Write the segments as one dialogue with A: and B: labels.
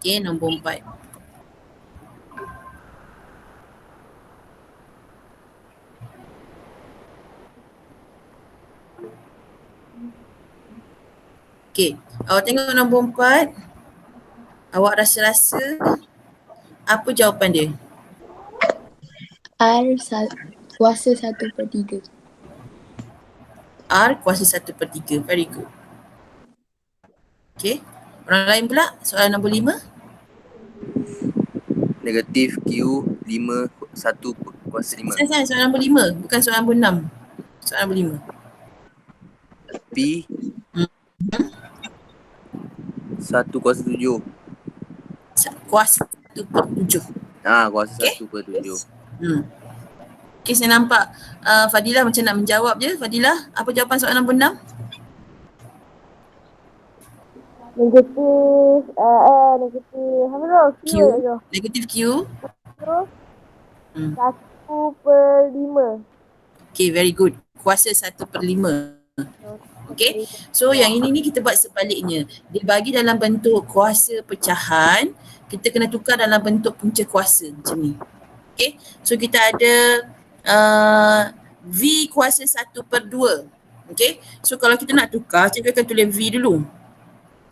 A: Okey, nombor 4. Okey, awak tengok nombor 4. Awak rasa-rasa apa jawapan dia?
B: R kuasa 1/3.
A: R kuasa 1/3. Very good. Okey. Orang lain pula, soalan nombor 5.
C: Negatif Q 5 1 kuasa 5.
A: Saya soalan nombor 5, bukan soalan nombor 6. Soalan nombor 5.
C: P 1 kuasa 7.
A: Kuasa 1/7.
C: Kuasa
A: Okey.
C: 1/7.
A: Okey, saya nampak Fadilah macam nak menjawab je. Fadilah, apa jawapan soalan nombor 6?
D: Negatif
A: Q. Negatif Q.
D: 1/5.
A: Okay, very good. Kuasa 1/5. Okay, so yang ini ni kita buat sebaliknya. Dia bagi dalam bentuk kuasa pecahan, kita kena tukar dalam bentuk punca kuasa macam ni. Okay, so kita ada V kuasa 1/2. Okay, so kalau kita nak tukar, cikgu akan tulis V dulu.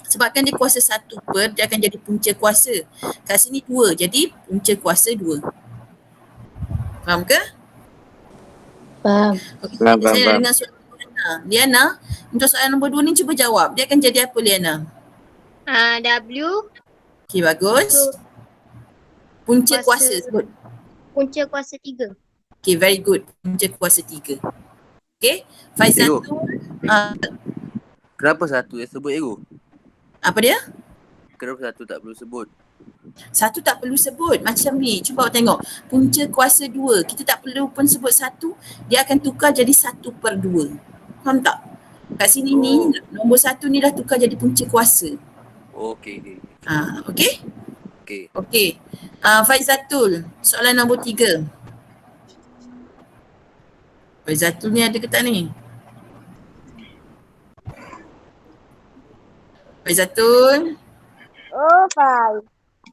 A: Sebabkan dia kuasa 1/, dia akan jadi punca kuasa. Kat sini 2, jadi punca kuasa 2. Faham ke?
B: Faham.
A: Okay, saya dengan soalan Liana. Liana, untuk soalan nombor 2 ni cuba jawab. Dia akan jadi apa, Liana?
E: W.
A: Okay, bagus. Punca kuasa sebut.
E: Punca kuasa 3.
A: Okay, very good. Punca kuasa 3. Okay, Faizal tu.
C: Kenapa 1 yang sebut Ego?
A: Apa dia?
C: Kenapa 1 tak perlu sebut?
A: 1 tak perlu sebut. Macam ni. Cuba awak tengok. Punca kuasa 2. Kita tak perlu pun sebut 1. Dia akan tukar jadi 1/2. Faham tak? Kat sini ni, nombor 1 ni dah tukar jadi punca kuasa.
C: Okey.
A: Okey?
C: Okey.
A: Okey. Faizatul, soalan nombor 3. Faizatul ni ada ke tak ni? Faizatul?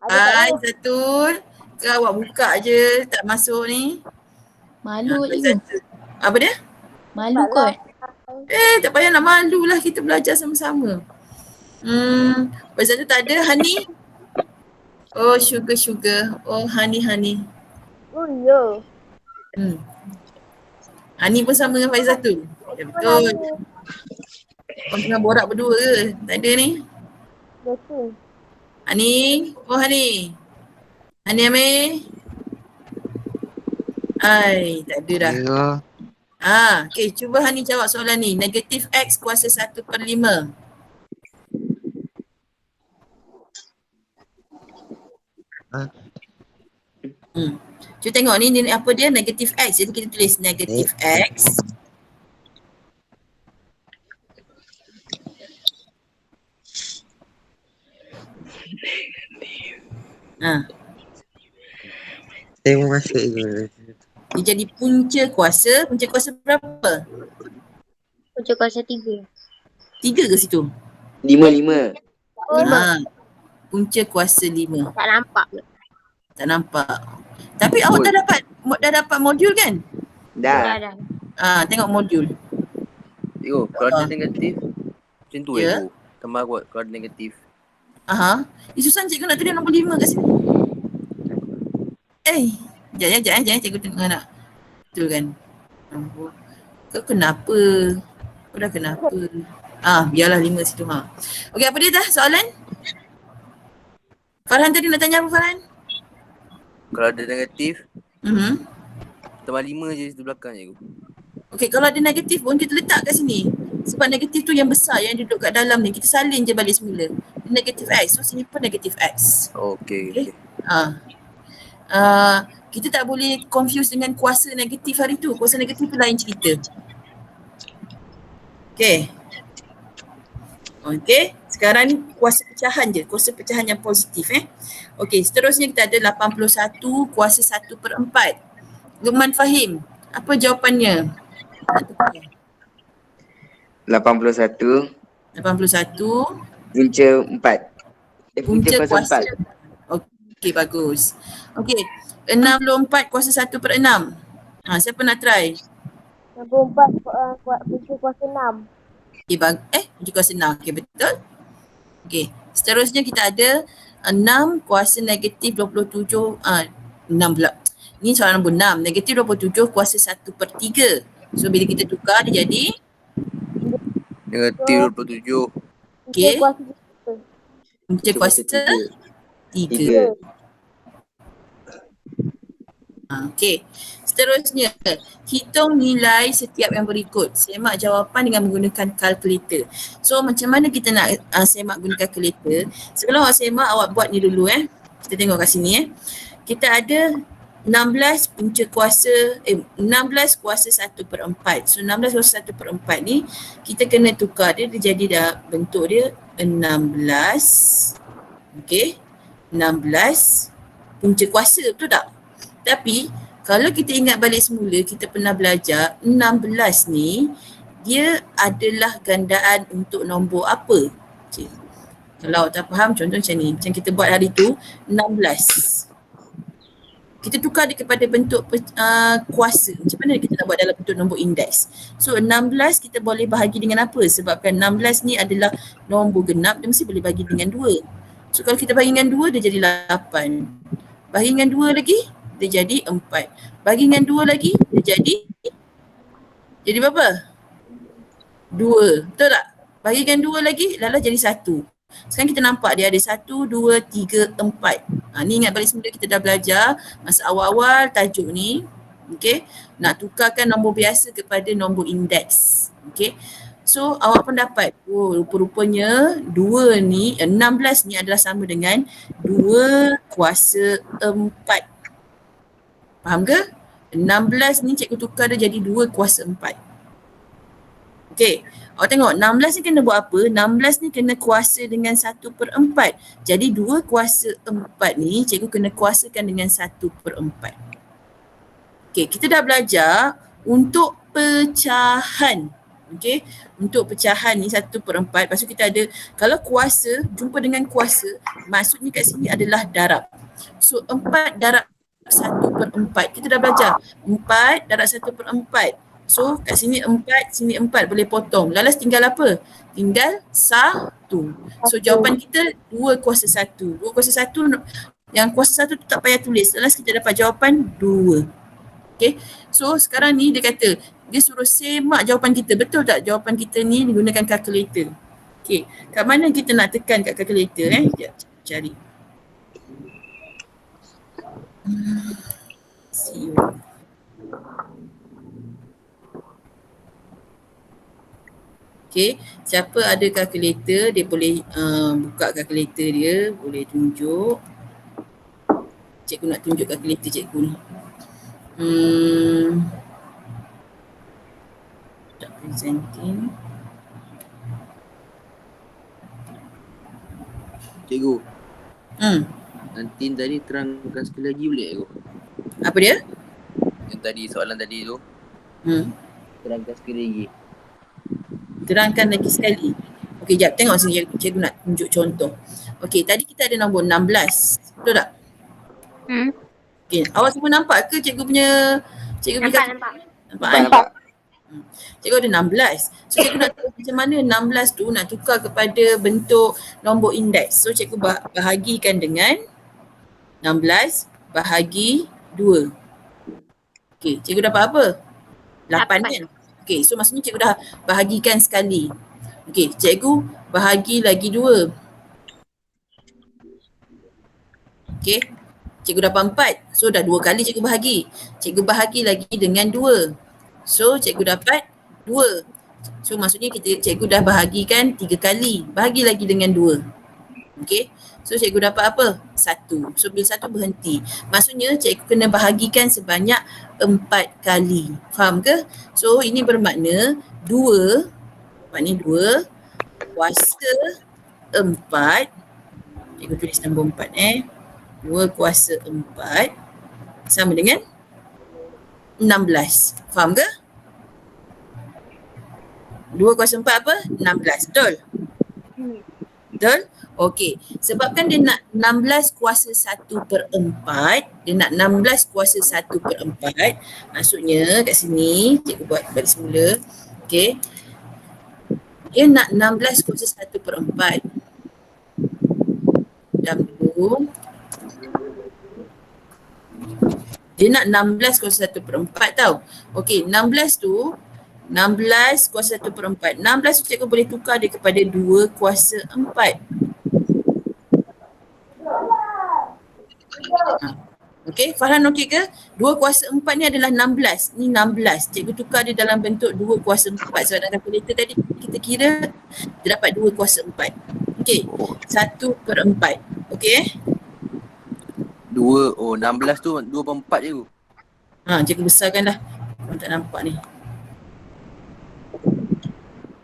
A: Faizatul? Ke awak buka je tak masuk ni?
B: Malu
A: Faizatul. Apa dia?
B: Malu kot.
A: Tak payah nak malu lah, kita belajar sama-sama. Faizatul tak ada. Hani? Oh, sugar. Oh, Hani.
D: Oh, ya.
A: Hani pun sama dengan Faizatul. Ya, betul. Korang tengah borak berdua ke? Tak ada ni?
D: Betul.
A: Hani? Oh, Hani. Hani Amir? Tak ada dah. Okay, cuba Hani jawab soalan ni. Negatif X kuasa 1/5. Cuba tengok ni apa dia? Negatif X. Jadi kita tulis negatif X.
F: Saya masuk je.
A: Dia jadi punca kuasa. Punca kuasa berapa?
E: Punca kuasa 3.
A: 3 ke situ?
C: 5.
A: Punca kuasa 5.
E: Tak nampak ke?
A: Tak nampak. Tapi awak dah dapat modul kan?
C: Dah.
A: Tengok modul.
C: Ego, kalau ada negatif macam tu
A: Ya.
C: Ego. Tambah kuat kalau ada negatif.
A: Susah cikgu nak tulis nombor 5 kat sini. Sekejap cikgu tengok nak betulkan. Kau kenapa? Kau dah kenapa? Biarlah 5 situ. Okey, apa dia dah soalan? Farhan tadi nak tanya apa, Farhan?
C: Kalau ada negatif, tambah 5 je di belakang je.
A: Okey, kalau ada negatif pun kita letak kat sini. Sebab negatif tu yang besar yang duduk kat dalam ni. Kita salin je balik semula. Negatif X. So sini pun negatif X.
C: Okey.
A: Kita tak boleh confuse dengan kuasa negatif hari tu. Kuasa negatif tu lain cerita. Okey, sekarang ni kuasa pecahan je. Kuasa pecahan yang positif. Okey, seterusnya kita ada 81 kuasa 1/4. Luqman Fahim, apa jawapannya?
G: 81
A: 81
G: punca 4.
A: Punca kuasa. Okey, bagus. Okey, 64 kuasa 1/6. Siapa nak try?
D: 64 punca kuasa 6.
A: Okey, punca kuasa 6. Okey, betul. Okey, seterusnya kita ada 6 kuasa negatif 27, 6 pula. Ni soalan nombor 6. Negatif 27 kuasa 1/3. So, bila kita tukar dia jadi?
C: Negatif 27.
A: Okey.
D: Kuasa
A: Punca kuasa 3. Okey. Seterusnya, hitung nilai setiap yang berikut. Semak jawapan dengan menggunakan kalkulator. So, macam mana kita nak semak gunakan kalkulator? Sebelum awak semak, awak buat ni dulu Kita tengok kat sini Kita ada 16 punca kuasa 16 kuasa 1/4. So 16 kuasa 1/4 ni kita kena tukar dia jadi dah bentuk dia 16. Okey. 16 punca kuasa, betul tak? Tapi kalau kita ingat balik semula, kita pernah belajar 16 ni dia adalah gandaan untuk nombor apa? Okay. Kalau tak faham, contoh macam ni. Macam kita buat hari tu 16. Kita tukar dia kepada bentuk kuasa. Macam mana kita nak buat dalam bentuk nombor indeks? So 16 kita boleh bahagi dengan apa? Sebabkan 16 ni adalah nombor genap, dia mesti boleh bahagi dengan 2. So kalau kita bahagi dengan 2 dia jadi 8. Bahagi dengan 2 lagi dia jadi 4. Bahagi dengan 2 lagi dia jadi berapa? 2. Betul tak? Bahagi dengan 2 lagi lala jadi 1. Sekarang kita nampak dia ada 1, 2, 3, 4. Ni ingat balik semula kita dah belajar masa awal-awal tajuk ni. Okay. Nak tukarkan nombor biasa kepada nombor indeks. Okay. So awak pun dapat, rupa-rupanya 2 ni, 16 ni adalah sama dengan 2 kuasa 4. Faham ke? 16 ni cikgu tukar dia jadi 2 kuasa 4. Okay. Awak tengok 16 ni kena buat apa? 16 ni kena kuasa dengan 1/4. Jadi 2 kuasa 4 ni cikgu kena kuasakan dengan 1/4. Okay, kita dah belajar untuk pecahan. Okay, untuk pecahan ni 1/4. Lepas tu kita ada, kalau kuasa jumpa dengan kuasa, maksudnya kat sini adalah darab. So 4 darab 1/4. Kita dah belajar 4 darab 1/4. So kat sini 4, sini 4 boleh potong. Lalas tinggal apa? Tinggal 1. So jawapan kita 2 kuasa 1. 2 kuasa 1, yang kuasa 1 tu tak payah tulis. Lalas kita dapat jawapan 2. Okay. So sekarang ni dia kata, dia suruh semak jawapan kita. Betul tak jawapan kita ni menggunakan kalkulator? Okay. Kat mana kita nak tekan kat kalkulator Sekejap, cari. See you. Okay, siapa ada kalkulator dia boleh buka kalkulator dia, boleh tunjuk. Cikgu nak tunjuk kalkulator cikgu ni. Tak presenting.
C: Cikgu. Nanti tadi terangkan sekali lagi boleh cikgu?
A: Apa dia?
C: Yang tadi, soalan tadi tu. Terangkan sekali lagi.
A: Terangkan lagi sekali. Okey, jap tengok sini cikgu nak tunjuk contoh. Okey, tadi kita ada nombor 16. Betul tak? Okey, awak semua nampak ke cikgu punya
E: Nampak.
A: Cikgu ada 16. So cikgu nak tahu macam mana 16 tu nak tukar kepada bentuk nombor indeks. So cikgu bahagikan dengan 16 bahagi 2. Okey, cikgu dapat apa? 8 kan? Okey, so maksudnya cikgu dah bahagikan sekali. Okey, cikgu bahagi lagi 2. Okey, cikgu dapat 4. So dah 2 kali cikgu bahagi. Cikgu bahagi lagi dengan 2. So cikgu dapat 2. So maksudnya cikgu dah bahagikan 3 kali. Bahagi lagi dengan 2. Okey, so cikgu dapat apa? 1. So bila 1 berhenti. Maksudnya cikgu kena bahagikan sebanyak 4 kali. Faham ke? So ini bermakna 2 kuasa 4. Cikgu tulis nombor 4 2 kuasa 4 sama dengan 16. Faham ke? 2 kuasa 4 apa? 16. Betul? Betul? Okey. Sebabkan dia nak 16 kuasa 1/4. Dia nak 16 kuasa 1/4. Maksudnya kat sini, cikgu buat balik semula. Okey. Dia nak 16 kuasa 1/4. Jam dulu. Dia nak 16 kuasa 1/4 tau. Okey, 16 tu 16 kuasa 1/4. 16 tu cikgu boleh tukar dia kepada 2 kuasa 4. Okey, Farhan okey ke? 2 kuasa 4 ni adalah 16. Ni 16. Cikgu tukar dia dalam bentuk 2 kuasa 4. Sebab dalam kalkulator tadi kita kira dia dapat 2 kuasa 4. Okey, 1/4. Okey
C: 16 tu 2/4 je tu.
A: Cikgu besarkan dah. Korang tak nampak ni.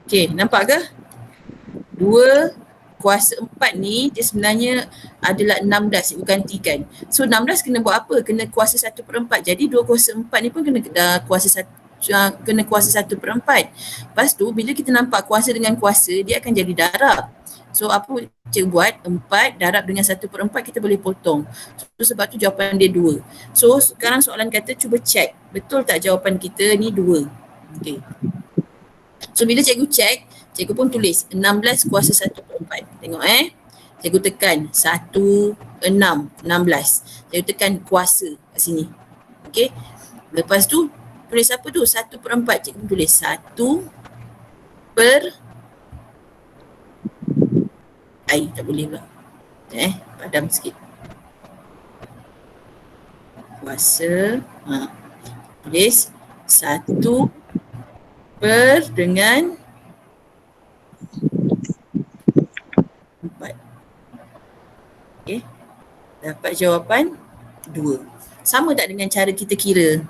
A: Okey, nampak ke? 2 kuasa 4 ni dia sebenarnya adalah 16, cikgu gantikan. So 16 kena buat apa? Kena kuasa 1/4. Jadi 2 kuasa 4 ni pun kena kena kuasa 1/4. Lepas tu bila kita nampak kuasa dengan kuasa, dia akan jadi darab. So apa cikgu buat? 4 darab dengan 1/4 kita boleh potong. So sebab tu jawapan dia 2. So sekarang soalan kata cuba check. Betul tak jawapan kita ni 2? Okey. So bila cikgu check, cikgu pun tulis 16 kuasa 1/4. Tengok Cikgu tekan 1, 6, 16. Cikgu tekan kuasa kat sini. Okey. Lepas tu tulis apa tu? 1/4. Cikgu tulis 1 per tak boleh pula. Padam sikit. Kuasa. Tulis 1 per dengan 4. Okey. Dapat jawapan 2. Sama tak dengan cara kita kira?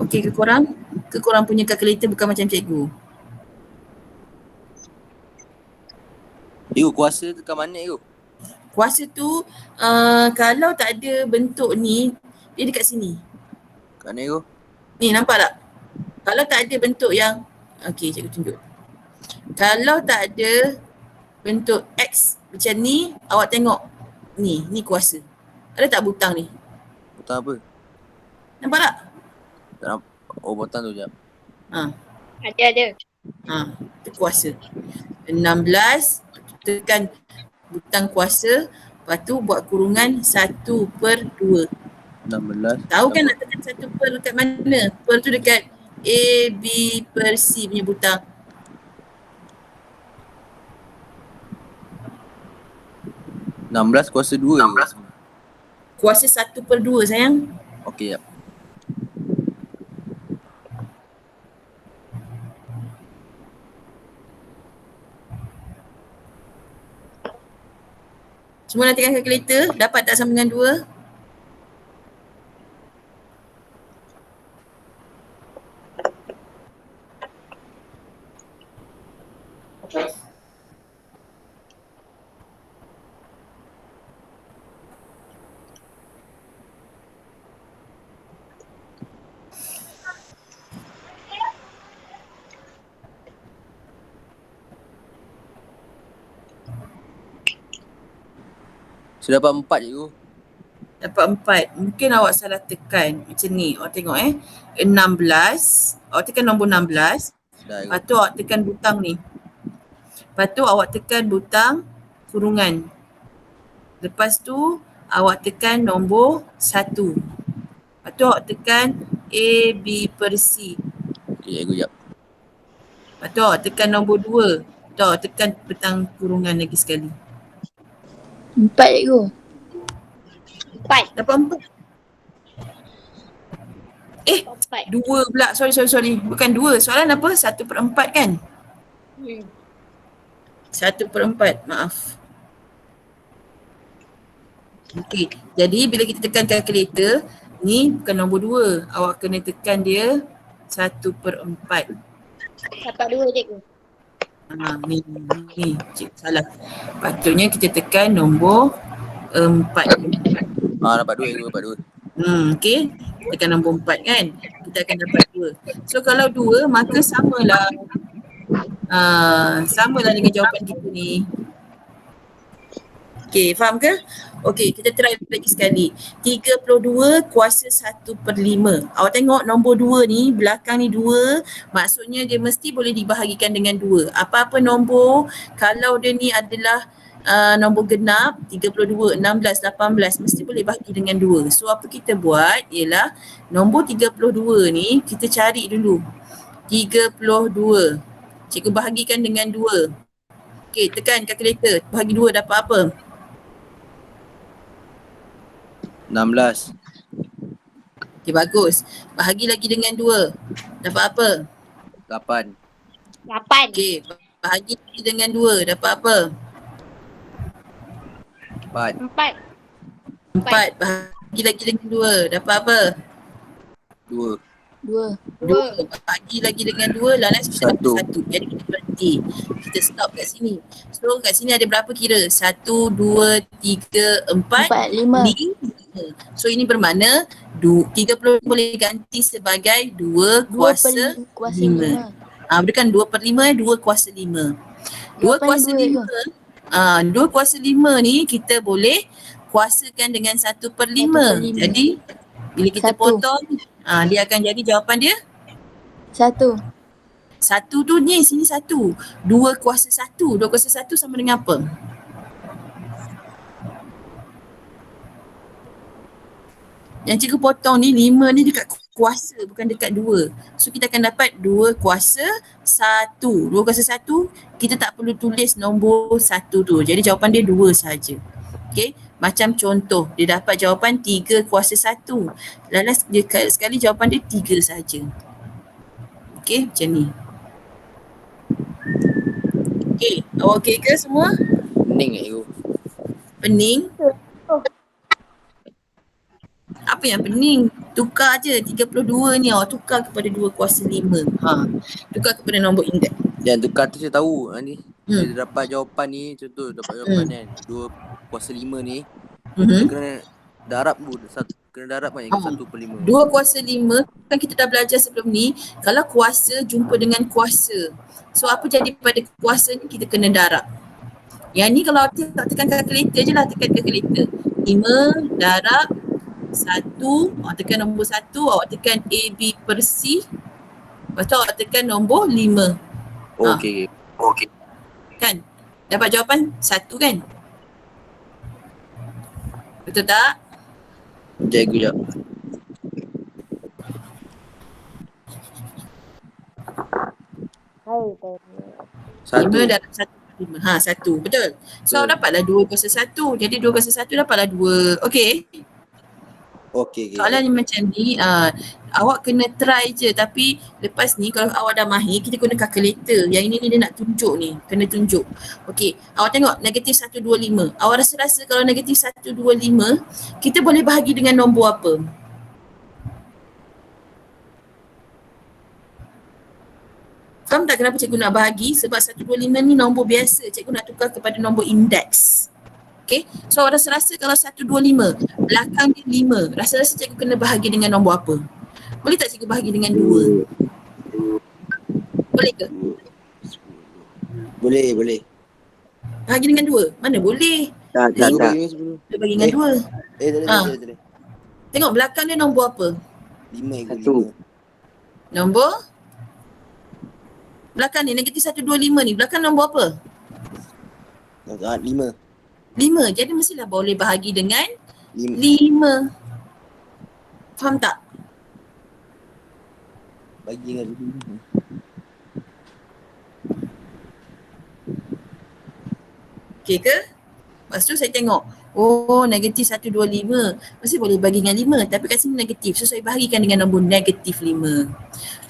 A: Okey ke korang? Ke korang punya kalkulator bukan macam cikgu?
C: Kuasa tekan mana tu?
A: Kuasa tu kalau tak ada bentuk ni, dia dekat sini.
C: Kat mana tu?
A: Ni nampak tak? Kalau tak ada bentuk yang, okey cikgu tunjuk. Kalau tak ada bentuk X macam ni, awak tengok ni kuasa. Ada tak butang ni?
C: Butang apa?
A: Nampak tak?
C: Tak nampak. Oh, butang tu jap.
E: Ada.
A: Itu kuasa. 16, tekan butang kuasa, lepas tu buat kurungan 1/2.
C: 16.
A: Tahu kan nak tekan 1 per dekat mana? Per tu dekat A, B per C punya butang.
C: $16 kuasa 2 ke?
A: Kuasa 1/2 sayang.
C: Okey, jap.
A: Semua nantikan kalkulator, dapat tak sama dengan 2?
C: Saya dapat 4 cikgu.
A: Dapat 4. Mungkin awak salah tekan. Macam ni. Awak tengok 16. Awak tekan nombor 16. Lepas tu awak tekan butang ni. Lepas tu awak tekan butang kurungan. Lepas tu awak tekan nombor 1. Lepas tu awak tekan A, B per C.
C: Okey, cikgu jap.
A: Lepas tu awak tekan nombor 2. Lepas tu awak tekan butang kurungan lagi sekali.
B: 4 cikgu.
E: 4.
A: Dapat 4. 2 pula. Sorry. Bukan 2. Soalan apa? 1/4 kan? 1/4. Maaf. Okey. Jadi bila kita tekan kalkulator, ni bukan nombor 2. Awak kena tekan dia 1/4.
E: Dapat 2 cikgu.
A: Ni cik salah. Patutnya kita tekan nombor 4.
C: Dapat 2 cikgu, dapat 2.
A: Okey. Tekan nombor 4 kan. kita akan dapat 2. So kalau 2 maka samalah dengan jawapan kita ni. Okay, faham ke? Okay, kita try lagi sekali. 32 kuasa 1/5. Awak tengok nombor 2 ni, belakang ni 2, maksudnya dia mesti boleh dibahagikan dengan 2. Apa-apa nombor, kalau dia ni adalah nombor genap, 32, 16, 18, mesti boleh bahagi dengan 2. So apa kita buat ialah nombor 32 ni kita cari dulu. 32. Cikgu bahagikan dengan 2. Okay, tekan kalkulator. Bahagi 2 dapat apa?
C: 16.
A: Okay, bagus. Bahagi lagi dengan 2. Dapat apa?
C: 8.
E: 8.
A: Okay, bahagi lagi dengan 2. Dapat apa?
C: 4.
E: 4.
A: 4. Bahagi lagi dengan 2. Dapat apa?
C: 2.
B: 2.
A: 2. Bahagi lagi dengan 2. Lalas kita dapat
C: 1.
A: 1. Jadi kita berhenti. Kita stop kat sini. So kat sini ada berapa kira? 1, 2, 3, 4,
B: 5.
A: 5. So ini bermakna 30 boleh ganti sebagai 2 kuasa 5. Bukan 2/5, 2 kuasa 5. 2 kuasa 5. 2 kuasa 5 ni kita boleh kuasakan dengan 1/5. Jadi bila kita
B: 1.
A: potong, dia akan jadi jawapan dia
B: 1.
A: 1 tu ni sini 1. 2 kuasa 1. 2 kuasa 1 sama dengan apa? Yang cikgu potong ni 5 ni dekat kuasa bukan dekat 2. So kita akan dapat 2 kuasa 1. 2 kuasa 1 kita tak perlu tulis nombor 1 tu. Jadi jawapan dia 2 saja. Okay, macam contoh dia dapat jawapan 3 kuasa 1. Lalas dia sekali jawapan dia 3 saja. Okay, macam ni. Okay, awak okay ke semua?
C: Pening cikgu.
A: Pening? Apa yang pening? Tukar je 32 ni awak tukar kepada 2 kuasa 5. Tukar kepada nombor indeks.
C: Yang tukar tu saya tahu ni. Dia dapat jawapan ni, contoh dapat jawapan kan 2 kuasa 5 ni. Kita kena darab dulu. Kena darab kan 1/5.
A: 2 kuasa 5 kan kita dah belajar sebelum ni. Kalau kuasa jumpa dengan kuasa. So apa jadi pada kuasa ni kita kena darab. Yang ni kalau tak tekan kalkulator je lah, tekan kalkulator. 5 darab 1, awak tekan nombor 1, awak tekan AB per C. Lepas tu awak tekan nombor 5.
C: Okey.
A: Kan? Dapat jawapan 1 kan? Betul tak?
C: Cikgu jap.
D: Hai,
A: 5
C: 1.
A: darab 1/5. 1. Betul. So dapatlah 2 kuasa 1. Jadi 2 kuasa 1 dapatlah 2. Okey.
C: Okey.
A: Soalan yang macam ni, awak kena try je. Tapi lepas ni kalau awak dah mahir, kita guna kalkulator. Yang ini dia nak tunjuk ni. Kena tunjuk. Okey, awak tengok negatif 125. Awak rasa kalau negatif 125, kita boleh bahagi dengan nombor apa? Faham tak kenapa cikgu nak bahagi? Sebab 125 ni nombor biasa. Cikgu nak tukar kepada nombor indeks. Okay, so awak rasa kalau 125, belakang dia 5. Rasa-rasa cikgu kena bahagi dengan nombor apa? Boleh tak cikgu bahagi dengan 2? Boleh ke?
C: Boleh.
A: Bahagi dengan 2? Mana boleh?
C: Tak.
A: Boleh bahagi dengan 2.
C: Tak.
A: Tengok belakang dia nombor apa?
C: 5.
A: Nombor? Belakang ni negatif 125 ni. Belakang nombor apa?
C: 5.
A: 5. Jadi mestilah boleh bahagi dengan 5. Faham tak?
C: Bagi dengan 5.
A: Okey ke? Lepas tu saya tengok, negatif 125. Mesti boleh bagi dengan 5. Tapi kat sini negatif. So saya bahagikan dengan nombor negatif 5.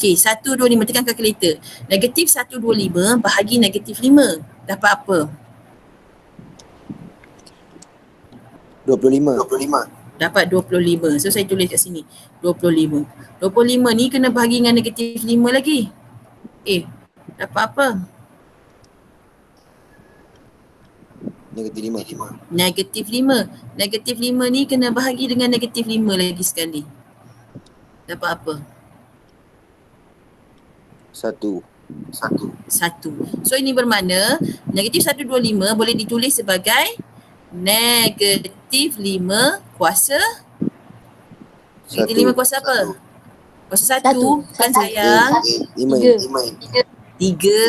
A: Okey, 125. Tekan kalkulator. Negatif 125 bahagi negatif 5. Dapat apa?
C: 25.
A: Dapat 25. So saya tulis kat sini. 25. 25 ni kena bahagi dengan negatif 5 lagi. Dapat apa?
C: Negatif 5.
A: Negatif 5. Negatif 5 ni kena bahagi dengan negatif 5 lagi sekali. Dapat apa?
C: 1.
A: Satu. So ini bermakna negatif 125 boleh ditulis sebagai negatif 5 kuasa. Negatif 5 kuasa apa? Kuasa 1 kan sayang?
C: 5.
A: 3. Ha,
C: Tiga.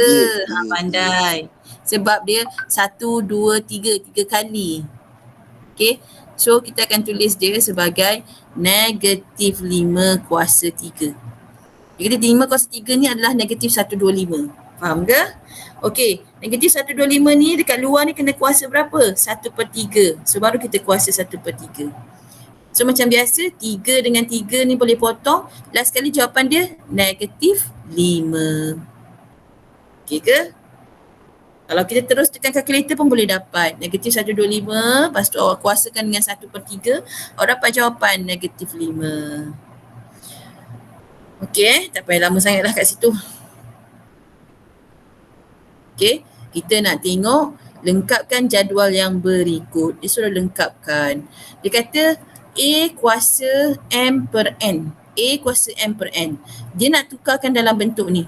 A: pandai. Sebab dia 1, 2, 3. 3 kali. Okay. So kita akan tulis dia sebagai negatif 5 kuasa 3. Negatif 5 kuasa 3 ni adalah negatif 125. Faham ke? Okey. Negatif 125 ni dekat luar ni kena kuasa berapa? 1/3. So baru kita kuasa 1/3. So macam biasa 3 dengan 3 ni boleh potong. Last kali jawapan dia negatif 5. Okey ke? Kalau kita terus tekan kalkulator pun boleh dapat. Negatif 125, lepas tu awak kuasakan dengan 1/3, awak dapat jawapan negatif 5. Okey, tak payah lama sangat lah kat situ. Okey, kita nak tengok lengkapkan jadual yang berikut. Dia suruh lengkapkan. Dia kata A kuasa M per N. A kuasa M per N. Dia nak tukarkan dalam bentuk ni.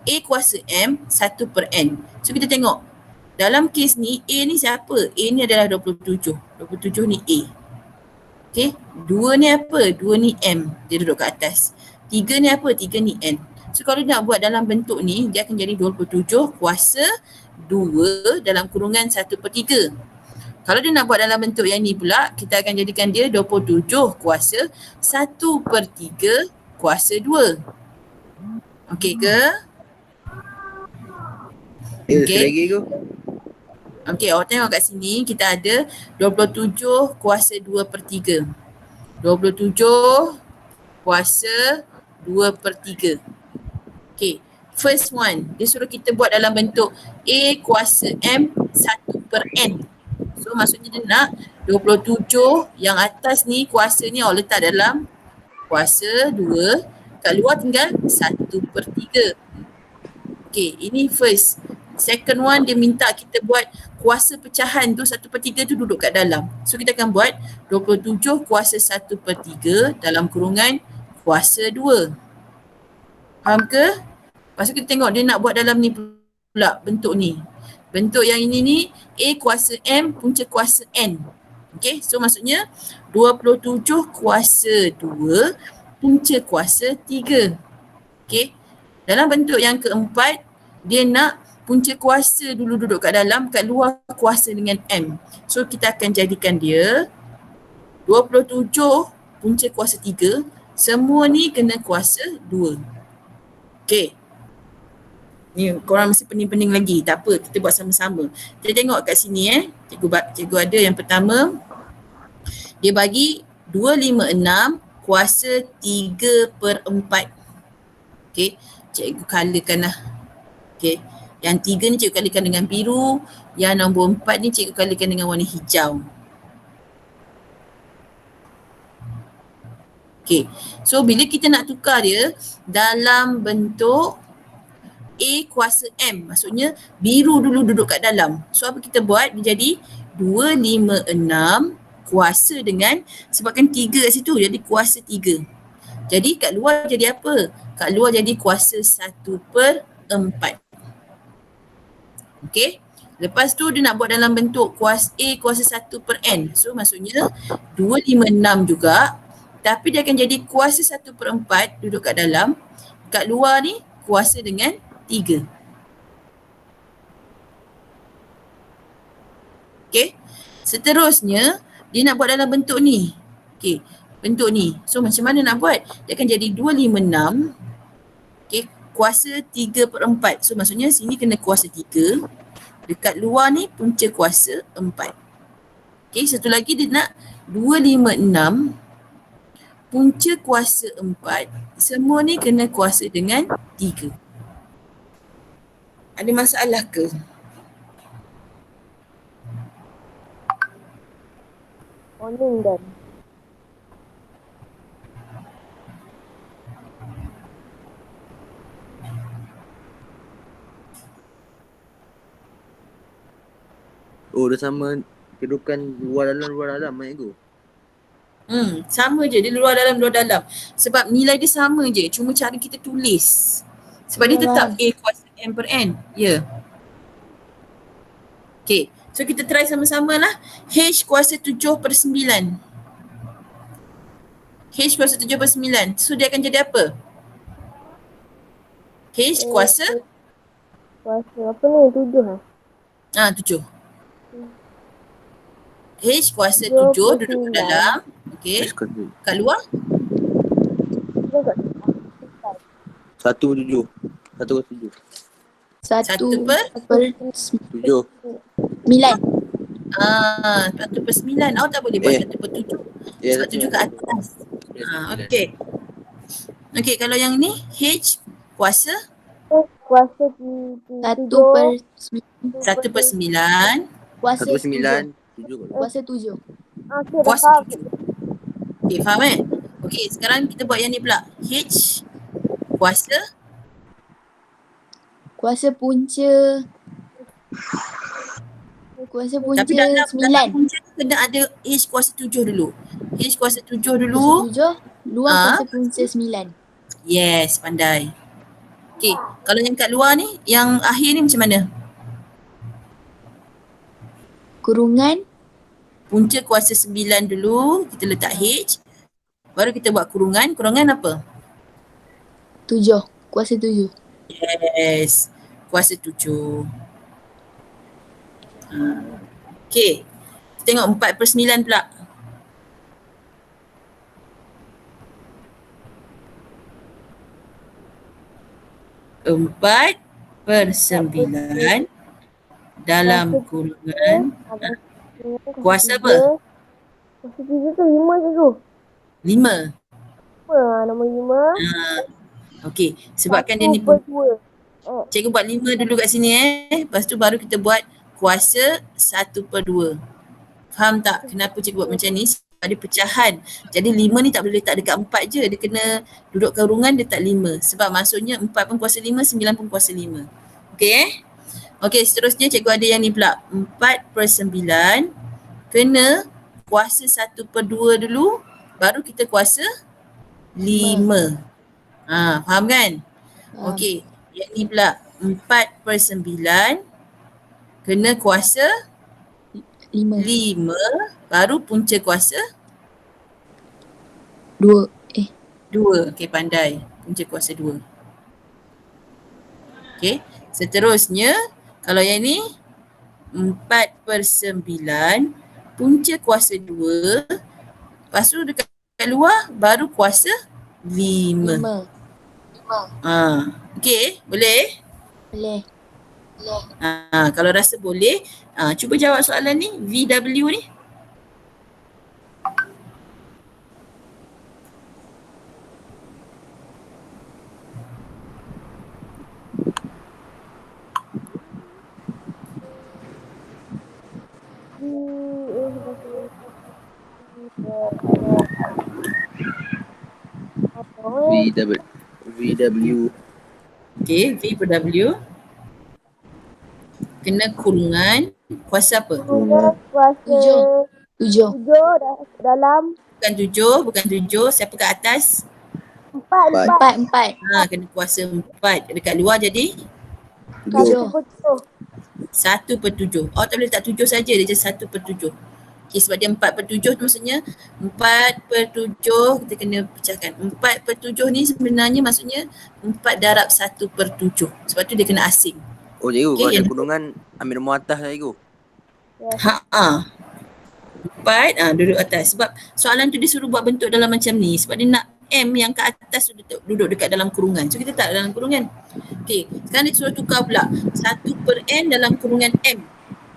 A: A kuasa M 1/N. So kita tengok. Dalam kes ni A ni siapa? A ni adalah 27. 27 ni A. Okay. 2 ni apa? 2 ni M. Dia duduk kat atas. 3 ni apa? 3 ni N. So kalau dia nak buat dalam bentuk ni, dia akan jadi 27 kuasa 2 dalam kurungan 1/3. Kalau dia nak buat dalam bentuk yang ni pula, kita akan jadikan dia 27 kuasa 1/3 kuasa 2. Okey ke?
C: Okey. Lagi ke?
A: Okey, awak tengok kat sini kita ada 27 kuasa 2/3. 27 kuasa 2/3. Okey, first one, dia suruh kita buat dalam bentuk A kuasa M 1/N. So maksudnya dia nak 27 yang atas ni kuasa ni awak letak dalam kuasa 2. Kat luar tinggal 1/3. Okey, ini first. Second one dia minta kita buat kuasa pecahan tu 1/3 tu duduk kat dalam. So kita akan buat 27 kuasa 1/3 dalam kurungan kuasa 2. Faham ke? Lepas tu kita tengok dia nak buat dalam ni pula bentuk ni. Bentuk yang ini ni A kuasa M punca kuasa N. Okey, so maksudnya 27 kuasa 2 punca kuasa 3. Okey. Dalam bentuk yang keempat, dia nak punca kuasa dulu duduk kat dalam, kat luar kuasa dengan M. So kita akan jadikan dia 27 punca kuasa 3, semua ni kena kuasa 2. Okey. Ni korang mesti pening-pening lagi. Tak apa, kita buat sama-sama. Kita tengok kat sini Cikgu ada yang pertama. Dia bagi 256 kuasa 3/4. Okey, cikgu colourkan lah. Okey, yang 3 ni cikgu colourkan dengan biru. Yang nombor 4 ni cikgu colourkan dengan warna hijau. Okey, so bila kita nak tukar dia dalam bentuk A kuasa M, maksudnya biru dulu duduk kat dalam. So apa kita buat? Dia jadi 256 kuasa dengan, sebabkan 3 kat situ jadi kuasa 3. Jadi kat luar jadi apa? Kat luar jadi kuasa 1/4. Okey. Lepas tu dia nak buat dalam bentuk kuasa A kuasa 1/N. So maksudnya 256 juga. Tapi dia akan jadi kuasa 1/4 duduk kat dalam. Kat luar ni kuasa dengan 3. Okey. Seterusnya dia nak buat dalam bentuk ni. Okey, bentuk ni. So macam mana nak buat? Dia akan jadi 256. Okey, kuasa 3/4. So maksudnya sini kena kuasa 3. Dekat luar ni punca kuasa 4. Okey, satu lagi dia nak 256 punca kuasa 4. Semua ni kena kuasa dengan 3. Ada masalah ke?
D: Morning dan.
C: Oh, dah sama kedudukan luar dalam cikgu.
A: Sama je, dia luar dalam. Sebab nilai dia sama je, cuma cara kita tulis. Sebab dia tetap A kuasa M per N. Ya. Okay. So kita try sama-sama lah. H kuasa 7/9. H kuasa 7/9. So dia akan jadi apa? H kuasa
D: Kuasa apa ni? 7 lah.
A: 7. H kuasa 7 duduk kat dalam. Okay. Kat luar?
C: Satu tujuh. Satu tujuh.
B: Satu
A: 1 per?
C: Tujuh.
B: 9.
A: 1/9. Awak tak boleh buat 1/7.
C: Ya,
A: Sebab 7 kat atas. Okay. Okay, kalau yang ni H kuasa
D: Kuasa
B: 1/9.
A: 1/9.
B: Kuasa
C: Satu sembilan.
B: 7.
C: Tujuh.
B: Kuasa 7.
D: Okey, dah
A: Kuasa
D: faham.
A: 7. Okay, faham Okay, sekarang kita buat yang ni pula. H kuasa
B: Kuasa punca. Kuasa punca
A: tapi dalam
B: 9.
A: punca tu kena ada H kuasa 7 dulu. H kuasa 7 dulu.
B: Kuasa 7. Luar kuasa punca 9.
A: Yes, pandai. Okay, kalau yang kat luar ni, yang akhir ni macam mana?
B: Kurungan
A: Punca kuasa 9 dulu, kita letak H. Baru kita buat kurungan. Kurungan apa?
B: 7. Kuasa 7.
A: Yes, kuasa 7. Okay, kita tengok 4/9 pula. Empat per 9 dalam kurungan kuasa apa?
D: Kuasa 3 tu 5 cikgu.
A: 5.
D: Nombor 5.
A: Okey, sebabkan dia ni
D: 1/2.
A: cikgu buat 5 dulu kat sini lepas tu baru kita buat kuasa 1/2. Faham tak kenapa cikgu buat macam ni? Sebab dia pecahan. Jadi 5 ni tak boleh letak dekat 4 je. Dia kena duduk kurungan dia tak 5. Sebab maksudnya 4 pun kuasa 5, 9 pun kuasa 5. Okey Okey, seterusnya cikgu ada yang ni pula. 4/9 kena kuasa 1/2 dulu, baru kita kuasa 5. Faham kan? Okey, yang ni pula 4/9 kena kuasa
B: 5.
A: 5, baru punca kuasa
B: 2.
A: 2. Okey, pandai. Punca kuasa 2. Okey, seterusnya kalau yang ni 4/9 punca kuasa 2, lepas tu dekat luar baru kuasa 5.
B: 5.
A: Okey, boleh?
B: Boleh.
A: Kalau rasa boleh, cuba jawab soalan ni, VW ni.
C: VW.
A: Okey, V per W. Kena kurungan kuasa apa?
D: Kuasa
B: 7.
D: 7 dalam
A: Bukan 7. Siapa kat atas?
D: 4.
B: 4.
A: Kena kuasa 4. Dekat luar jadi
B: 7.
A: 1/7. Tak boleh letak 7 saja, dia jadi 1/7. Okay, sebab dia 4/7 tu maksudnya 4/7 kita kena pecahkan. 4/7 ni sebenarnya maksudnya 4 darab 1/7. Sebab tu dia kena asing.
C: Oh cikgu,
A: Okey,
C: kalau ada
A: yang-
C: kurungan ambil nombor atas lah cikgu.
A: 4 duduk atas. Sebab soalan tu dia suruh buat bentuk dalam macam ni. Sebab dia nak M yang kat atas duduk dekat dalam kurungan. So kita tak dalam kurungan. Okey, sekarang dia suruh tukar pula 1/N dalam kurungan M.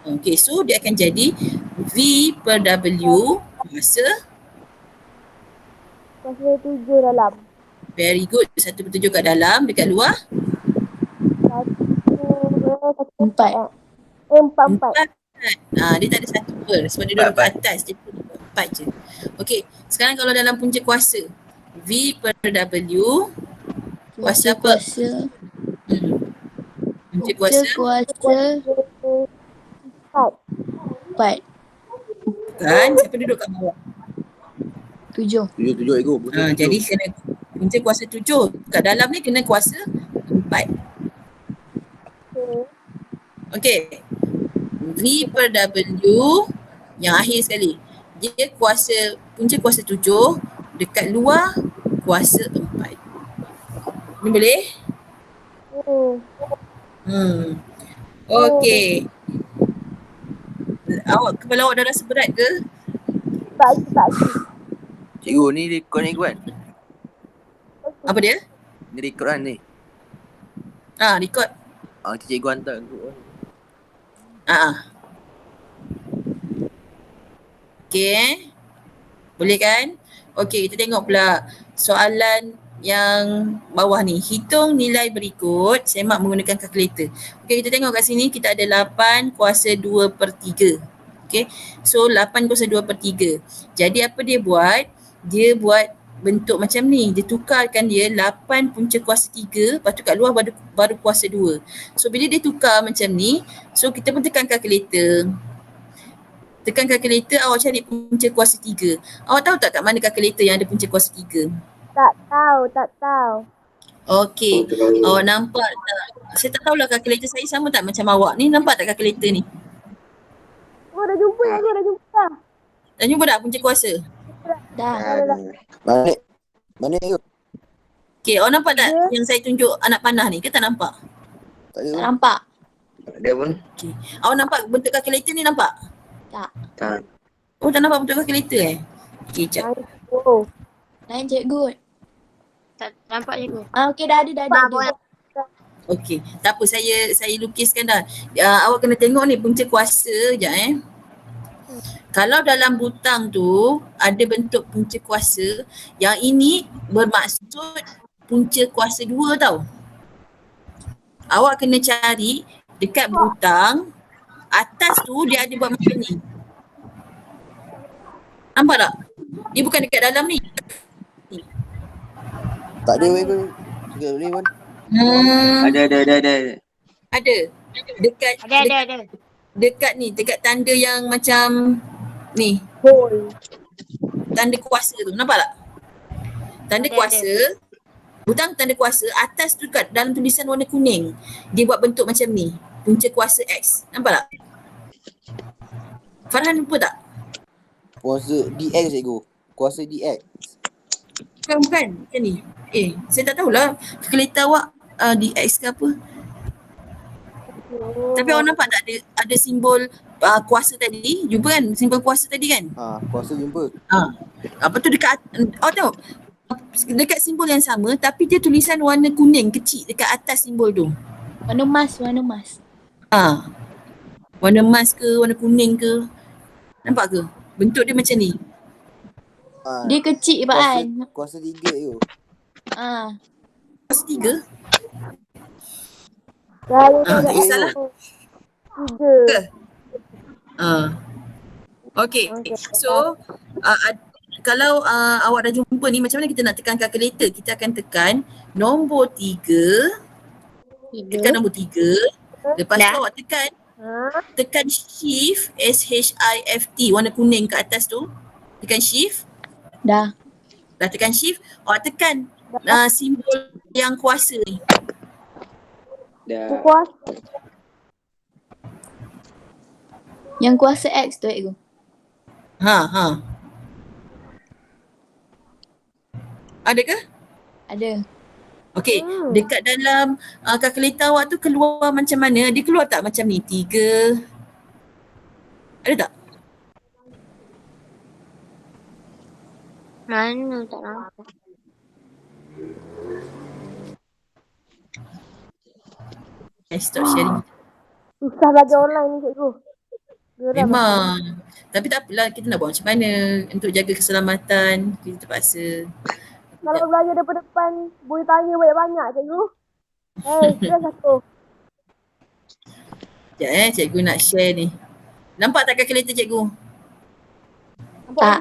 A: Okey, so dia akan jadi V per W kuasa
D: 7 dalam
A: very good 1/7 kat dalam, dekat luar
B: 4.
D: 4.
A: dia tak ada 1 per sebab dia duduk kat atas, dia pun 4 je. Okey, sekarang kalau dalam punca kuasa V per W kuasa apa?
B: Kuasa.
A: Punca kuasa
B: Kuasa 4.
A: kan, siapa duduk kat bawah?
B: 7.
C: Tujuh cikgu.
A: Jadi kena punca kuasa 7. Kat dalam ni kena kuasa 4. Okey. V per W yang akhir sekali. Dia punca kuasa 7, dekat luar kuasa 4. Ni boleh? Okey. Kepala awak dah rasa berat ke?
D: Tak.
C: Cikgu ni rekod ni kan?
A: Apa dia?
C: Ni rekod kan ni?
A: Record.
C: Nanti cikgu hantar group kan?
A: Okey. Boleh kan? Okey, kita tengok pula soalan yang bawah ni. Hitung nilai berikut semak menggunakan kalkulator. Okey, kita tengok kat sini kita ada 8 kuasa 2/3. Okey. So 8 kuasa 2/3. Jadi apa dia buat? Dia buat bentuk macam ni. Dia tukarkan dia 8 punca kuasa 3, lepas tu kat luar baru kuasa 2. So bila dia tukar macam ni, so kita pun tekan kalkulator. Tekan kalkulator, awak cari punca kuasa 3. Awak tahu tak kat mana kalkulator yang ada punca kuasa 3?
D: Tak tahu.
A: Okey. Awak nampak tak? Saya tak tahulah kalkulator saya sama tak macam awak ni. Nampak tak kalkulator ni?
D: Oh, dah jumpa dah.
A: Dah jumpa tak punca kuasa?
B: Dah.
C: Mana tu?
A: Okey, awak nampak tak yang saya tunjuk anak panah ni? Ke tak nampak?
C: Tak ada.
B: Tak nampak.
F: Tak ada pun.
A: Okey. Awak nampak bentuk kalkulator ni nampak?
F: Tak.
A: Oh, tak nampak bentuk kalkulator Okey, jap.
B: Lain cikgu.
E: Tak nampak cikgu.
B: Okey, dah ada.
A: Okey, tak apa, saya lukiskan dah. Awak kena tengok ni punca kuasa je Kalau dalam butang tu ada bentuk punca kuasa, yang ini bermaksud punca kuasa 2 tau. Awak kena cari dekat butang, atas tu dia ada buat macam ni. Nampak tak? Dia bukan dekat dalam ni.
C: Tak ada weh pun. Tak boleh pun.
F: Ada.
A: Ada. Dekat
E: Ada.
A: dekat ni, dekat tanda yang macam ni. Tanda kuasa tu, nampak tak? Tanda
E: Ada,
A: kuasa, butang tanda kuasa, atas tu kat dalam tulisan warna kuning. Dia buat bentuk macam ni. Punca kuasa X. Nampak tak? Farhan jumpa tak?
C: Kuasa DX cikgu. Kuasa DX.
A: Bukan. Macam ni. Saya tak tahulah kalkulator awak DX ke apa. Tapi awak nampak tak ada simbol kuasa tadi? Jumpa kan simbol kuasa tadi kan?
C: Kuasa jumpa.
A: Apa tu dekat, awak tengok. Dekat simbol yang sama tapi dia tulisan warna kuning kecil dekat atas simbol tu.
B: Warna emas.
A: Warna emas ke, warna kuning ke. Nampak ke? Bentuk dia macam ni.
B: Dia kecil Pak An.
C: Kuasa 3 tu.
A: Kuasa 3?
D: Tak
A: salah.
D: 3.
A: Okay. So, kalau awak dah jumpa ni, macam mana kita nak tekan kalkulator? Kita akan tekan nombor 3. Tekan nombor 3. Lepas tu awak tekan shift, SHIFT, warna kuning kat atas tu. Tekan shift.
B: Dah.
A: Dah tekan shift, awak tekan simbol yang kuasa ni.
F: Dah.
B: Yang kuasa X tu cikgu.
A: Ada ke?
B: Ada.
A: Okey, dekat dalam kalkulator awak tu keluar macam mana? Dia keluar tak macam ni? 3. Ada tak?
E: Mana tak nampak.
A: Stop sharing.
D: Susah belajar online ni cikgu.
A: Memang. Tapi tak apalah, kita nak buat macam mana untuk jaga keselamatan. Kita terpaksa.
D: Kalau belajar depan-depan boleh tanya banyak-banyak cikgu. Sudah satu.
A: Sekejap cikgu nak share ni. Nampak tak kalkulator cikgu?
B: Tak.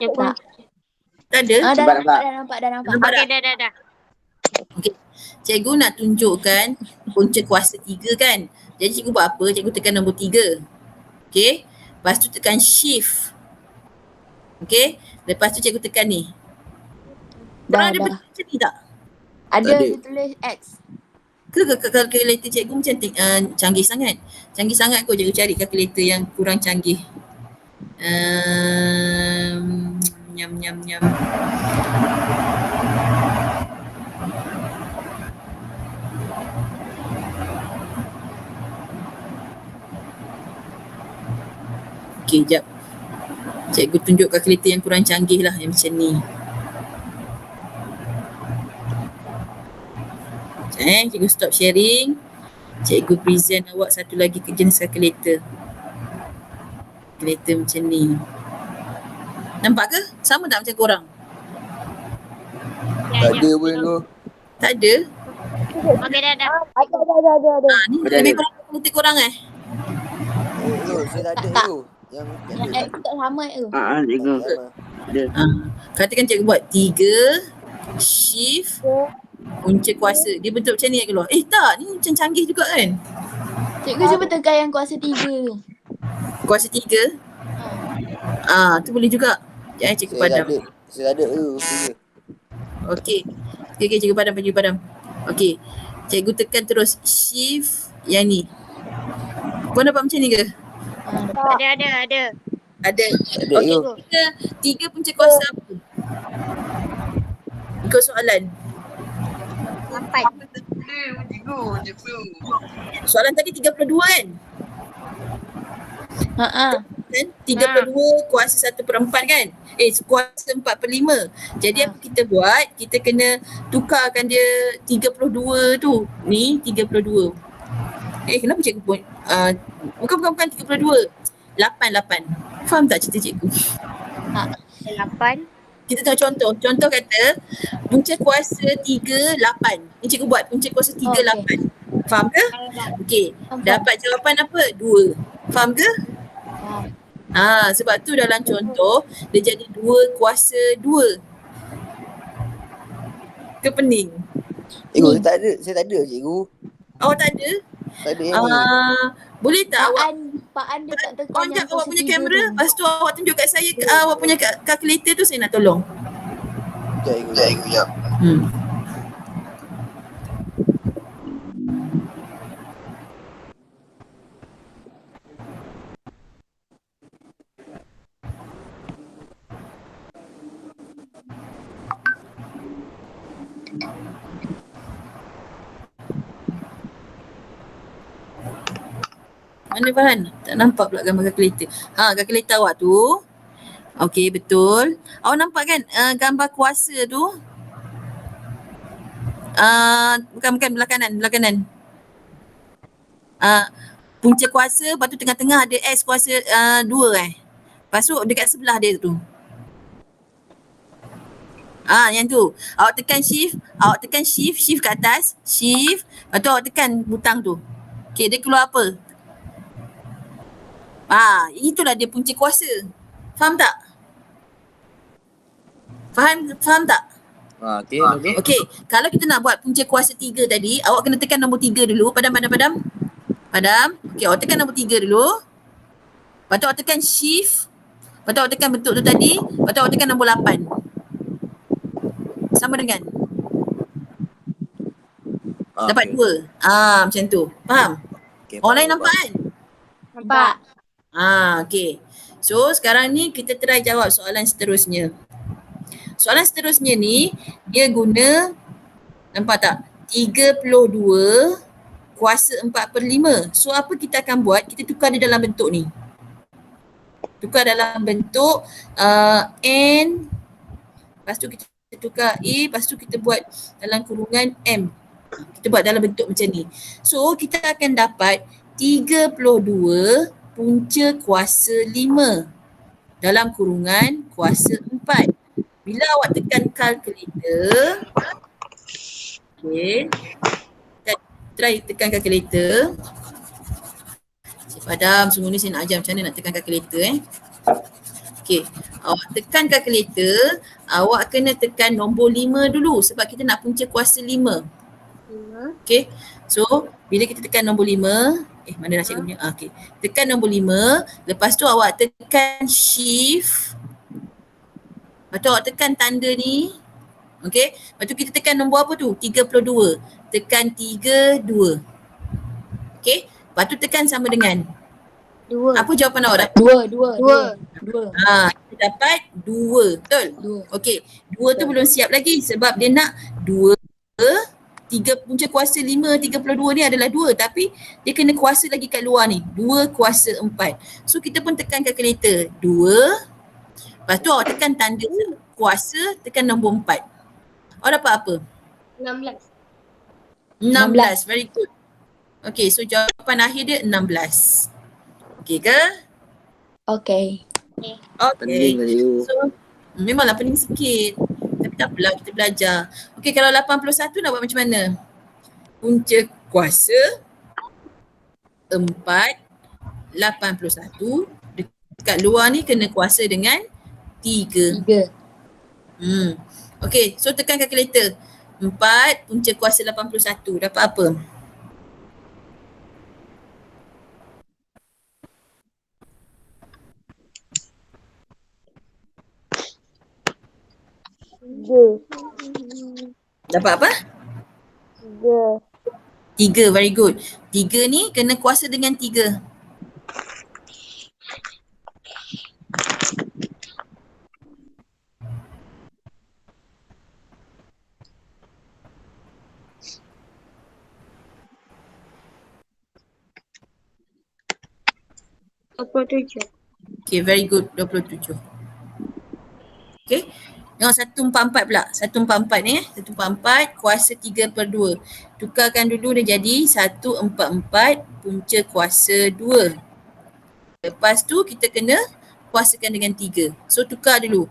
A: Tak ada?
B: Dah nampak.
E: Okey, dah.
A: Okey. Cikgu nak tunjukkan punca kuasa 3 kan. Jadi cikgu buat apa? Cikgu tekan nombor 3. Okey. Lepas tu tekan shift. Okey. Lepas tu cikgu tekan ni. Korang ada benda macam ni tak?
B: Ada dia tulis X.
A: Kalkulator cikgu macam canggih sangat. Canggih sangat kot, cikgu cari kalkulator yang kurang canggih. Nyam. Okey, jap. Cikgu tunjuk kalkulator yang kurang canggih lah, yang macam ni. Cikgu stop sharing. Cikgu present awak satu lagi jenis kalkulator. Kalkulator macam ni. Nampak ke? Sama tak macam korang?
E: Ya,
C: Tak ada pun tu.
A: Tak ada?
E: Okey, dah.
D: Ada.
A: Ni
C: Ada.
A: lebih kurang kalkulator korang
C: Tu, saya tak ada
B: Tak.
C: tu. Yang
B: Yang X tak sama tu.
F: Cikgu.
A: Katakan cikgu buat 3 shift punca kuasa. Dia bentuk macam ni nak keluar. Tak, ni macam canggih juga kan?
B: Cikgu cuba tekan yang kuasa 3 tu.
A: Kuasa 3. Tu boleh juga. Jangan cikgu padam.
C: Saya tak ada tu. Tiga.
A: Okey, cikgu padam. Okey. Cikgu tekan terus shift yang ni. Kau nampak macam ni ke?
E: Ada.
A: Ada.
C: Tak ada
A: Okey,
C: tu.
A: tiga punca kuasa apa? Ikut soalan.
E: 8.
A: Soalan tadi 32 kan? Kan? 32 kuasa 1/4 kan? Kuasa 4/5. Jadi apa kita buat? Kita kena tukarkan dia 32 tu. Ni 32. Kenapa cikgu buat? Bukan 32. 8. Faham tak cerita cikgu?
E: 8.
A: Kita tengok contoh. Contoh kata punca kuasa 3, 8. Ni cikgu buat punca kuasa 3, 8. Faham ke? Okey. Dapat jawapan apa? 2. Faham ke? Sebab tu dalam contoh dia jadi 2 kuasa 2. Ke pening?
C: Cikgu, saya tak ada cikgu.
A: Awak tak ada?
C: Tak ada yang ni.
A: Boleh tak awak
B: Pak An dia tak tekan
A: on
B: yang
A: jap awak
B: kuasa
A: punya
B: 3
A: kamera,
B: tu.
A: lepas tu awak tunjuk kat saya awak punya kalkulator tu, saya nak tolong.
C: Cikgu.
A: Mana Farhan? Tak nampak pula gambar kalkulator. Kalkulator awak tu. Okey, betul. Awak nampak kan gambar kuasa tu? Bukan belah kanan. Punca kuasa, lepas tu tengah-tengah ada S kuasa 2 Lepas tu dekat sebelah dia tu. Yang tu. Awak tekan shift kat atas, shift, lepas tu awak tekan butang tu. Okey, dia keluar apa? Itulah dia punca kuasa. Faham tak? Faham tak?
C: Okey.
A: Okey, kalau kita nak buat punca kuasa 3 tadi, awak kena tekan nombor 3 dulu. Padam. Okey, awak tekan nombor 3 dulu. Lepas tu awak tekan shift. Lepas tu awak tekan bentuk tu tadi. Lepas tu awak tekan nombor 8. Sama dengan. Dapat 2. Macam tu. Faham?
C: Okay,
A: Orang lain nampak kan?
B: Nampak.
A: Okey. So sekarang ni kita try jawab soalan seterusnya. Soalan seterusnya ni dia guna, nampak tak? 32 kuasa 4/5. So apa kita akan buat? Kita tukar dia dalam bentuk ni. Tukar dalam bentuk N. Lepas tu kita tukar A. Lepas tu kita buat dalam kurungan M. Kita buat dalam bentuk macam ni. So kita akan dapat 32 punca kuasa 5 dalam kurungan kuasa 4. Bila awak tekan kalkulator, okey, kita try tekan kalkulator. Cik Padam, semua ni saya nak ajar macam mana nak tekan kalkulator Okey, awak tekan kalkulator, awak kena tekan nombor 5 dulu sebab kita nak punca kuasa 5. Okey, so bila kita tekan nombor 5, mana dah cikgu punya? Okey, tekan nombor 5, lepas tu awak tekan shift. Lepas tu awak tekan tanda ni. Okay. Lepas tu kita tekan nombor apa tu? 32. Tekan 32. Okay. Lepas tu tekan sama dengan.
E: 2.
A: Apa jawapan awak?
B: Dua.
A: Kita dapat 2. Betul?
B: Dua.
A: Okey. 2 tu belum siap lagi sebab dia nak 2. 3 punca kuasa 5, 32 ni adalah 2 tapi dia kena kuasa lagi kat luar ni. 2 kuasa 4. So kita pun tekan kalkulator. 2. Lepas tu awak tekan tanda kuasa, tekan nombor 4. Awak dapat apa?
E: 16.
A: 16. Very good. Okay, so jawapan akhir dia 16. Okay ke?
B: Okay.
A: Okay.
C: Pening lah cikgu.
A: So, memanglah pening sikit. Tapi tak apalah, kita belajar. Okay, kalau 81 nak buat macam mana? Punca kuasa 4, 81. Dekat luar ni kena kuasa dengan 3.
B: 3.
A: Okay, so tekan kalkulator. 4 punca kuasa 81. Dapat apa? Dapat apa? 3. Very good. 3 ni kena kuasa dengan 3.
E: Apa 7?
A: Okay, very good. 27. Okay. Tengok 144 pula. 144 ni 144 kuasa 3/2. Tukarkan dulu dia jadi 144 punca kuasa 2. Lepas tu kita kena kuasakan dengan 3. So tukar dulu.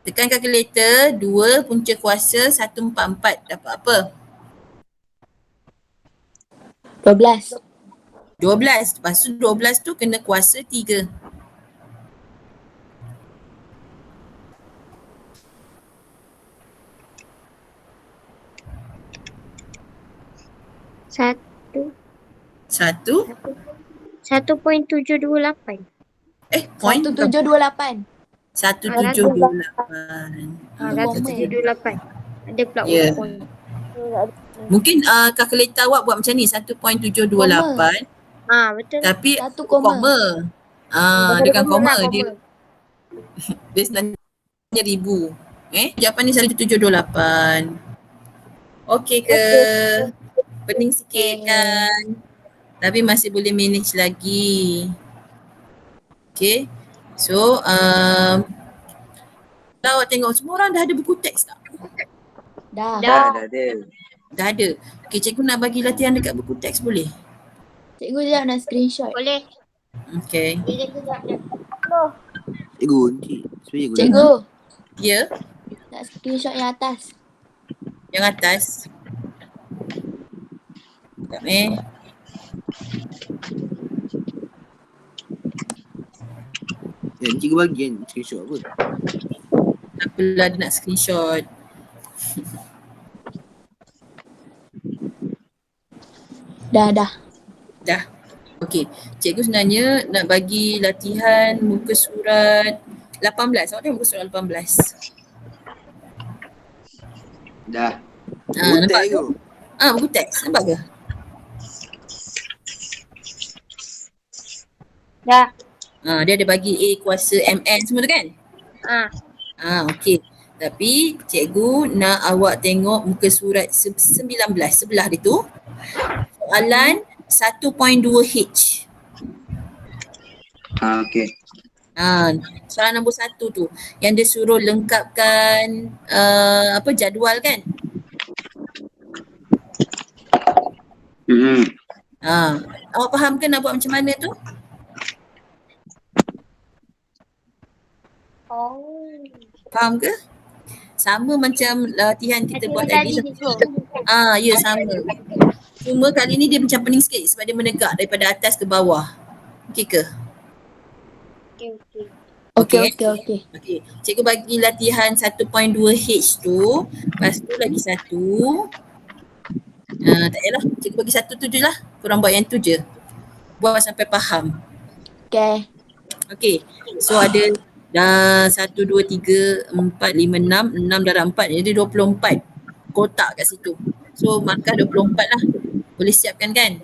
A: Tekan kalkulator 2 punca kuasa 144. Dapat apa?
B: 12.
A: 12. Lepas tu 12 tu kena kuasa 3.
E: Satu. 1.728.
A: Point
B: 1728.
A: 1728.
E: 1.728. Ada pula
A: Ya.
E: point.
A: Mungkin kalkulator awak buat macam ni 1.728
E: Betul.
A: tapi
B: 1 koma.
A: dengan koma
E: lah,
A: dia sebenarnya 1000. Jawapan ni 1.728. Okey ke? Pening sikit kan? Tapi masih boleh manage lagi. Okay. So kalau awak tengok semua orang dah ada buku teks tak?
B: Dah.
F: Dah ada.
A: Dah ada. Okay, cikgu nak bagi latihan dekat buku teks boleh?
B: Cikgu sekejap nak screenshot.
E: Boleh.
A: Okay.
C: Cikgu, nanti. Sebenarnya
B: Cikgu,
A: Ya,
B: nak screenshot yang atas.
A: yang atas. Sekejap
C: cikgu bagi kan screenshot apa?
A: Tak apalah dia nak screenshot.
B: Dah.
A: Dah. Okey. Cikgu sebenarnya nak bagi latihan muka surat 18. Awak tengok muka surat 18.
F: Dah.
A: Nampak
C: tu.
A: tu? Buku teks. Nampak ke?
E: Dah.
A: Dia ada bagi A kuasa MN semua tu kan? Okey. Tapi cikgu nak awak tengok muka surat 19 sebelah dia tu. Soalan 1.2H.
F: Okey.
A: Soalan nombor 1 tu yang dia suruh lengkapkan jadual kan? Awak faham ke nak buat macam mana tu? Faham ke? Sama macam latihan kita buat tadi. Ya sama. Cuma kali ni dia macam pening sikit sebab dia menegak daripada atas ke bawah. Okey ke?
B: Okey.
A: Okey. Cikgu bagi latihan 1.2H tu. Lepas tu lagi satu. Tak payahlah. Cikgu bagi satu tu je lah. Korang buat yang tu je. Buat sampai faham.
B: Okay.
A: Okey. So ada Dah 1, 2, 3, 4, 5, 6 darab 4. Jadi 24 kotak kat situ. So markah 24 lah. Boleh siapkan kan?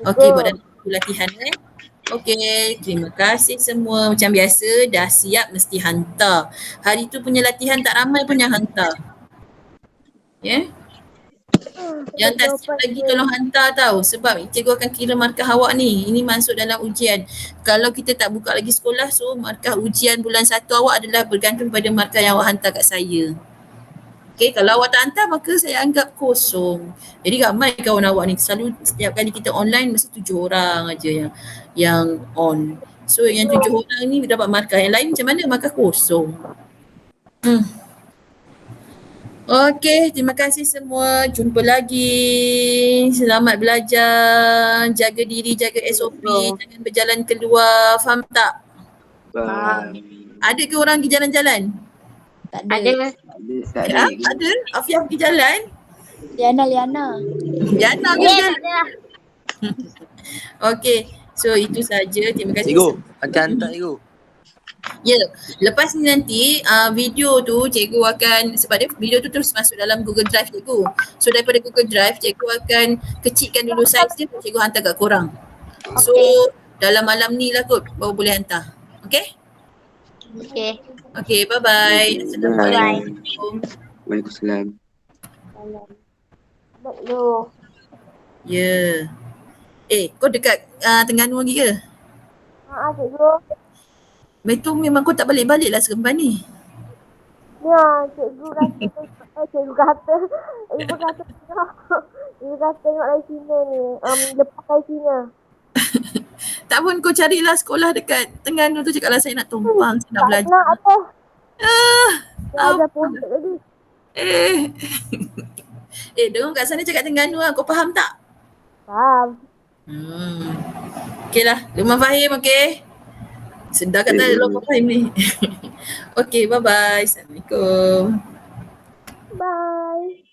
A: Okey, buat dalam latihan Okey, terima kasih semua. Macam biasa, dah siap mesti hantar. Hari tu punya latihan tak ramai pun yang hantar. Ya? Yang tak siap lagi tolong hantar tau. Sebab cikgu akan kira markah awak ni. Ini masuk dalam ujian. Kalau kita tak buka lagi sekolah, so markah ujian bulan 1 awak adalah bergantung pada markah yang awak hantar kat saya. Okay, kalau awak tak hantar maka saya anggap kosong. Jadi ramai kawan awak ni. Selalu setiap kali kita online mesti 7 orang aja yang on. So yang 7 orang ni dapat markah. Yang lain macam mana? Markah kosong. Okey, terima kasih semua. Jumpa lagi. Selamat belajar. Jaga diri, jaga SOP. Jangan berjalan keluar. Faham tak? Ada ke orang pergi jalan-jalan?
B: Tak ada.
E: Ada.
F: Tak
A: Ya,
F: ada.
A: ada. Afiah pergi jalan.
B: Liana.
A: Jana pergi jalan. Okey. So itu saja. Terima kasih.
C: Cikgu, macam hantar cikgu.
A: Ya, lepas ni nanti video tu cikgu akan, sebab dia video tu terus masuk dalam Google Drive cikgu. So daripada Google Drive cikgu akan kecilkan dulu saiz dia, cikgu hantar kat korang. So dalam malam ni lah kot baru boleh hantar. Okay?
E: Okay.
A: Okay, bye-bye. Assalamualaikum.
F: Waalaikumsalam.
D: Baik lu.
A: Ya. Kau dekat Terengganu lagi ke?
D: Cikgu.
A: Betul memang kau tak balik-balik lah Seremban ni.
D: Ya, cikgu kata, cikgu kata tengok dari Cina ni, lepas dari Cina.
A: Tak pun kau carilah sekolah dekat Terengganu tu, cakaplah saya nak tumpang, saya nak belajar.
D: Nak apa?
A: Apa?
D: Belajar pondok tadi.
A: Dengar kat sana cakap Terengganu lah, kau faham tak?
D: Faham.
A: Okey lah, Luqman Fahim okey? Sedar kata Luqman Fahim ni. Okey, bye-bye. Assalamualaikum.
D: Bye.